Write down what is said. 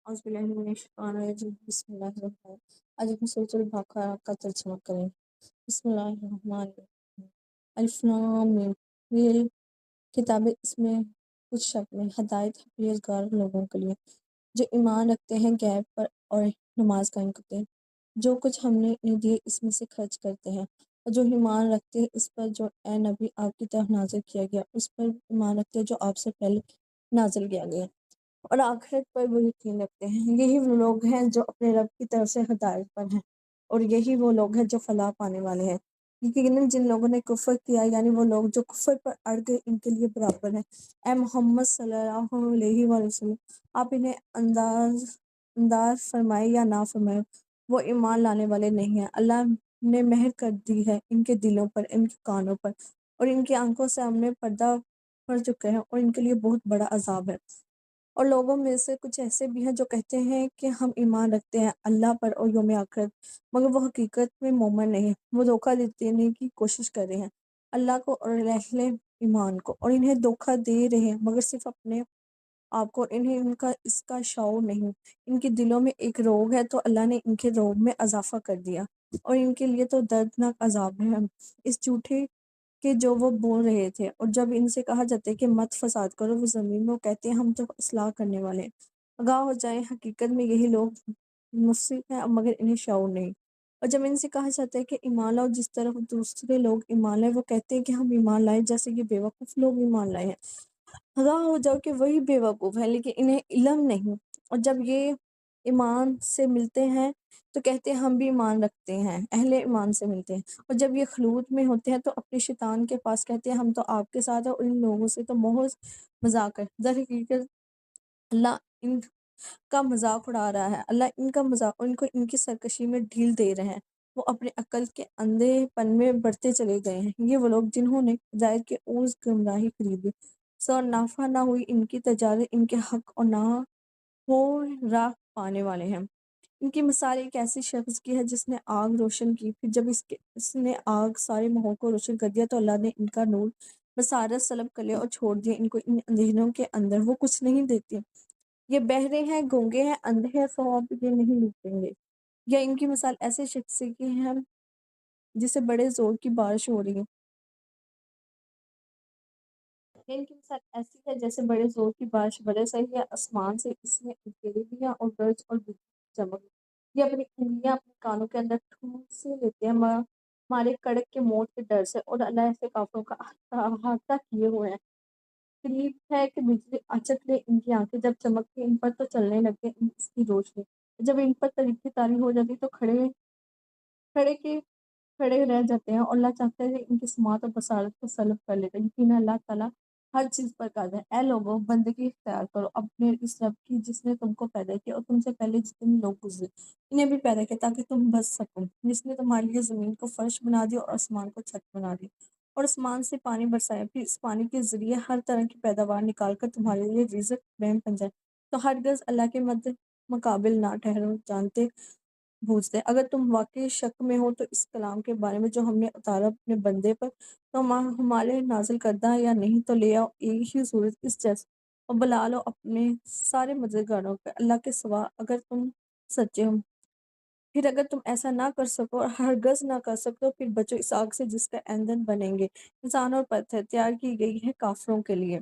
اعوذ باللہ من الشیطان الرجیم بسم اللہ الرحمن الرحیم۔ آج ہم سورۃ البقرہ کا ترجمہ کریں۔ بسم اللہ الرحمن الرحیم۔ الف لام میم۔ یہ کتاب اس میں کچھ شک میں ہدایت ہے پرہیزگار لوگوں کے لیے جو ایمان رکھتے ہیں غیب پر اور نماز قائم کرتے ہیں۔ جو کچھ ہم نے انہیں دیے اس میں سے خرچ کرتے ہیں، اور جو ایمان رکھتے ہیں اس پر جو اے نبی آپ کی طرف نازل کیا گیا، اس پر ایمان رکھتے ہیں جو آپ سے پہلے نازل کیا گیا، اور آخرت پر وہ یقین رکھتے ہیں۔ یہی وہ لوگ ہیں جو اپنے رب کی طرف سے ہدایت پر ہیں، اور یہی وہ لوگ ہیں جو فلاح پانے والے ہیں۔ یقیناً جن لوگوں نے کفر کیا، یعنی وہ لوگ جو کفر پر اڑ گئے، ان کے لیے برابر ہے۔ اے محمد صلی اللہ علیہ وآلہ وسلم، آپ انہیں انداز فرمائے یا نہ فرمائے، وہ ایمان لانے والے نہیں ہیں۔ اللہ نے مہر کر دی ہے ان کے دلوں پر، ان کے کانوں پر، اور ان کی آنکھوں سے ہم نے پردہ پڑ چکے ہیں، اور ان کے لیے بہت بڑا عذاب ہے۔ اور لوگوں میں سے کچھ ایسے بھی ہیں جو کہتے ہیں کہ ہم ایمان رکھتے ہیں اللہ پر اور یوم آخرت، مگر وہ حقیقت میں مومن نہیں، وہ دھوکہ دینے کی کوشش کر رہے ہیں اللہ کو اور اہل ایمان کو، اور انہیں دھوکہ دے رہے ہیں مگر صرف اپنے آپ کو، انہیں اس کا شعور نہیں۔ ان کے دلوں میں ایک روگ ہے تو اللہ نے ان کے روگ میں اضافہ کر دیا، اور ان کے لیے تو دردناک عذاب ہے اس جھوٹے کہ جو وہ بول رہے تھے۔ اور جب ان سے کہا جاتا ہے کہ مت فساد کرو وہ زمین میں، وہ کہتے ہیں ہم تو اصلاح کرنے والے ہیں۔ آگاہ ہو جائیں، حقیقت میں یہی لوگ مفسد ہیں مگر انہیں شعور نہیں۔ اور جب ان سے کہا جاتا ہے کہ ایمان لاؤ جس طرح دوسرے لوگ ایمان لائے، وہ کہتے ہیں کہ ہم ایمان لائے جیسے یہ بیوقوف لوگ ایمان لائے ہیں۔ آگاہ ہو جاؤ کہ وہی بیوقوف ہیں لیکن انہیں علم نہیں۔ اور جب یہ ایمان سے ملتے ہیں تو کہتے ہیں ہم بھی ایمان رکھتے ہیں، اہل ایمان سے ملتے ہیں، اور جب یہ خلوت میں ہوتے ہیں تو اپنے شیطان کے پاس کہتے ہیں ہم تو آپ کے ساتھ ہیں، اور ان لوگوں سے تو محض مذاق ہے۔ در حقیقت اللہ ان کا مذاق اڑا رہا ہے، اللہ ان کا مذاق اور ان کو ان کی سرکشی میں ڈھیل دے رہے ہیں۔ وہ اپنے عقل کے اندھے پن میں بڑھتے چلے گئے ہیں۔ یہ وہ لوگ جنہوں نے ہدایت کے عوض گمراہی خریدی، سو نافع نہ ہوئی ان کی تجارت ان کے حق، اور نہ وہ راہ پانے والے ہیں۔ ان کی مثال ایک ایسی شخص کی ہے جس نے آگ روشن کی، پھر جب اس نے آگ سارے ماحول کو روشن کر دیا تو اللہ نے ان کا نور بصارت سلب کر لیا اور چھوڑ دیا ان کو ان اندھیروں کے اندر، وہ کچھ نہیں دیتی۔ یہ بہرے ہیں، گونگے ہیں، اندھے ہیں، سو اب یہ نہیں لوٹیں گے۔ یا ان کی مثال ایسے شخص کی ہے جسے بڑے زور کی بارش ہو رہی ہے، ان کی مثال ایسی ہے جیسے بڑے زور کی بارش برس رہی ہے، آسمان سے اس میں اندھیرے بھی ہیں اور گرج اور بجلی کی چمک۔ یہ اپنی انگلیاں اپنے کانوں کے اندر ٹھوس سے لیتے ہیں ہمارے کڑک کے موت کے ڈر سے، اور اللہ ایسے کافروں کا احاطہ کیے ہوئے ہیں۔ قریب ہے کہ بجلی اچک لے ان کی آنکھیں، جب چمکتی ان پر تو چلنے لگے اس کی روشنی، جب ان پر طریقی تاری ہو جاتی تو کھڑے کے کھڑے رہ جاتے ہیں، اور اللہ چاہتا ہے کہ ان کی سماعت اور بصارت کو سلب کر لیتا ہے۔ یقینا اللہ تعالیٰ ہر چیز پر قادر ہے۔ اے لوگوں، بندگی اختیار کرو اپنے اس رب کی جس نے تم کو پیدا کیا اور تم سے پہلے جتنے لوگ گزرے انہیں بھی پیدا کیا تاکہ تم بچ سکو، جس نے تمہارے لیے زمین کو فرش بنا دیا اور آسمان کو چھت بنا دی، اور آسمان سے پانی برسایا، پھر اس پانی کے ذریعے ہر طرح کی پیداوار نکال کر تمہارے لیے رزق بہم بن جائے، تو ہرگز اللہ کے مقابل نہ ٹھہرو، جانتے بوجھتے۔ اگر تم واقعی شک میں ہو تو اس کلام کے بارے میں جو ہم نے اتارا اپنے بندے پر، تو ہمارے نازل کردہ ہے یا نہیں، تو لے آؤ ایک ہی صورت اس جیسے اور بلا لو اپنے سارے مددگاروں پہ اللہ کے سوا اگر تم سچے ہو۔ پھر اگر تم ایسا نہ کر سکو اور ہرگز نہ کر سکو، پھر بچو اس آگ سے جس کا ایندھن بنیں گے انسان اور پتھر، تیار کی گئی ہے کافروں کے لیے۔